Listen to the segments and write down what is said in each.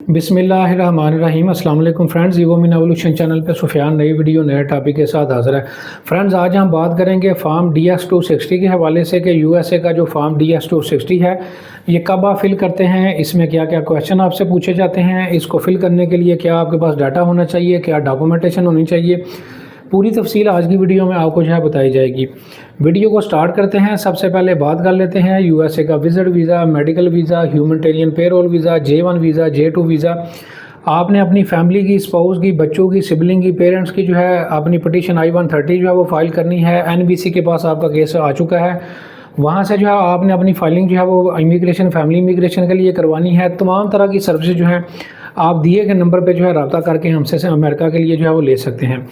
बिस्मिल्लाहिर्रहमानिर्रहीम। अस्सलाम वालेकुम फ्रेंड्स, ईवोमिन एवोल्यूशन चैनल पे सुफियान नई वीडियो नए टॉपिक के साथ हाजिर है। फ्रेंड्स, आज हम बात करेंगे फार्म DS-260 के हवाले से कि यूएसए का जो फार्म DS-260 है ये कब आप फिल करते हैं, इसमें क्या क्या क्वेश्चन आपसे पूछे जाते हैं, इसको फिल करने के लिए क्या आपके पास डाटा होना चाहिए, क्या डॉक्यूमेंटेशन होनी चाहिए, पूरी तफसील आज की वीडियो में आपको जो है बताई जाएगी। वीडियो को स्टार्ट करते हैं। सबसे पहले बात कर लेते हैं यूएसए का visit visa, medical visa, humanitarian payroll visa, J1 visa, J2 visa. आपने अपनी फैमिली की, स्पाउस की, बच्चों की, सिबलिंग की, पेरेंट्स की जो है अपनी पिटीशन I-130 जो है वो फाइल करनी है। NBC के पास आपका केस आ चुका है, वहाँ से जो है आपने अपनी फाइलिंग जो है वो इमिग्रेशन, फैमिली इमिग्रेशन के लिए करवानी है। तमाम तरह की सर्विस जो है आप दिए गए नंबर पर जो है रब्ता करके हमसे अमेरिका के लिए जो है वो ले सकते हैं।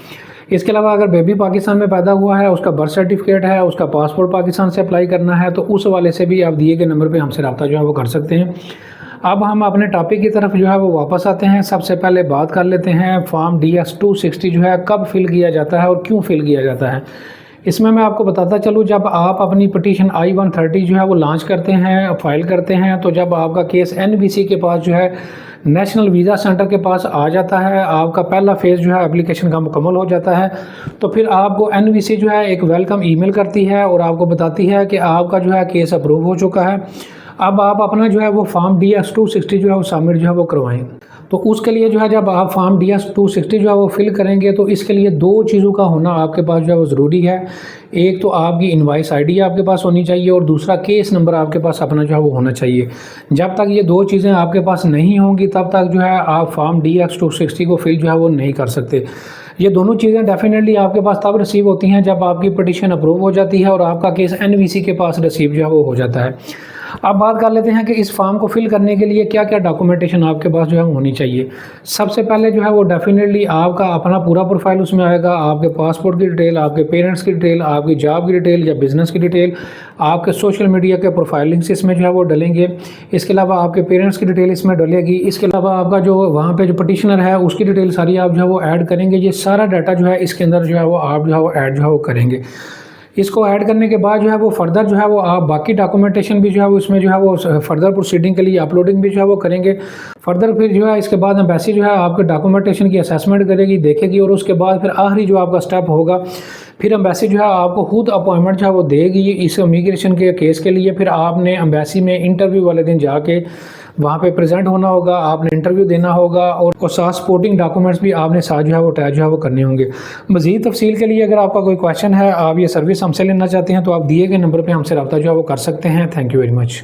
इसके अलावा अगर बेबी पाकिस्तान में पैदा हुआ है, उसका बर्थ सर्टिफिकेट है, उसका पासपोर्ट पाकिस्तान से अप्लाई करना है, तो उस वाले से भी आप दिए गए नंबर पे हमसे रब्ता जो है वो कर सकते हैं। अब हम अपने टॉपिक की तरफ जो है वो वापस आते हैं। सबसे पहले बात कर लेते हैं फार्म DS-260 जो है कब फिल किया जाता है और क्यों फिल किया जाता है। इसमें मैं आपको बताता चलूँ, जब आप अपनी पिटीशन I-130 जो है वो लॉन्च करते हैं, फाइल करते हैं, तो जब आपका केस NBC के पास जो है नेशनल वीज़ा सेंटर के पास आ जाता है, आपका पहला फेज़ जो है एप्लीकेशन का मुकम्मल हो जाता है, तो फिर आपको NBC जो है एक वेलकम ईमेल करती है और आपको बताती है कि आपका जो है केस अप्रूव हो चुका है। अब आप अपना जो है वो फार्म DS-260 जो है वो सबमिट जो है वो करवाएं। तो उसके लिए जो है जब आप फार्म DS-260 जो है वो फिल करेंगे तो इसके लिए दो चीज़ों का होना आपके पास जो है वो ज़रूरी है। एक तो आपकी इनवाइस ID आपके पास होनी चाहिए और दूसरा केस नंबर आपके पास अपना जो है वो होना चाहिए। जब तक ये दो चीज़ें आपके पास नहीं होंगी तब तक जो है आप फार्म DS-260 को फिल जो है वो नहीं कर सकते। ये दोनों चीज़ें डेफिनेटली आपके पास तब रिसीव होती हैं जब आपकी पिटीशन अप्रूव हो जाती है और आपका केस NBC के पास रिसीव जो है वो हो जाता है। अब बात कर लेते हैं कि इस फॉर्म को फिल करने के लिए क्या क्या डॉक्यूमेंटेशन आपके पास जो है होनी चाहिए। सबसे पहले जो है वो डेफिनेटली आपका अपना पूरा प्रोफाइल उसमें आएगा, आपके पासपोर्ट की डिटेल, आपके पेरेंट्स की डिटेल, आपकी जॉब की डिटेल या बिजनेस की डिटेल, आपके सोशल मीडिया के प्रोफाइल लिंक्स इसमें जो है वो डलेंगे। इसके अलावा आपके पेरेंट्स की डिटेल इसमें डलेगी। इसके अलावा आपका जो वहाँ पे जो पटिशनर है उसकी डिटेल सारी आप जो है वो ऐड करेंगे। ये सारा डाटा जो है इसके अंदर जो है वो आप जो है वो ऐड जो है वो करेंगे। इसको ऐड करने के बाद जो है वो फर्दर जो है वो आप बाकी डॉक्यूमेंटेशन भी जो है वो इसमें जो है वो फर्दर प्रोसीडिंग के लिए अपलोडिंग भी जो है वो करेंगे। फर्दर फिर जो है इसके बाद एम्बेसी जो है आपके डॉक्यूमेंटेशन की असेसमेंट करेगी, देखेगी और उसके बाद फिर आखिरी जो आपका स्टेप होगा, फिर एम्बेसी जो है आपको खुद अपॉइंटमेंट जो है वो देगी इस इमिग्रेशन के केस के लिए। फिर आपने एम्बेसी में इंटरव्यू वाले दिन जाके वहाँ पे प्रेजेंट होना होगा, आपने इंटरव्यू देना होगा और साथ सपोर्टिंग डॉक्यूमेंट्स भी आपने साथ जो है वो अटैच जो है वो करने होंगे। मज़ीद तफसील के लिए अगर आपका कोई क्वेश्चन है, आप ये सर्विस हमसे लेना चाहते हैं, तो आप दिए गए नंबर पे हमसे रब्ता जो है वो कर सकते हैं। Thank you very much.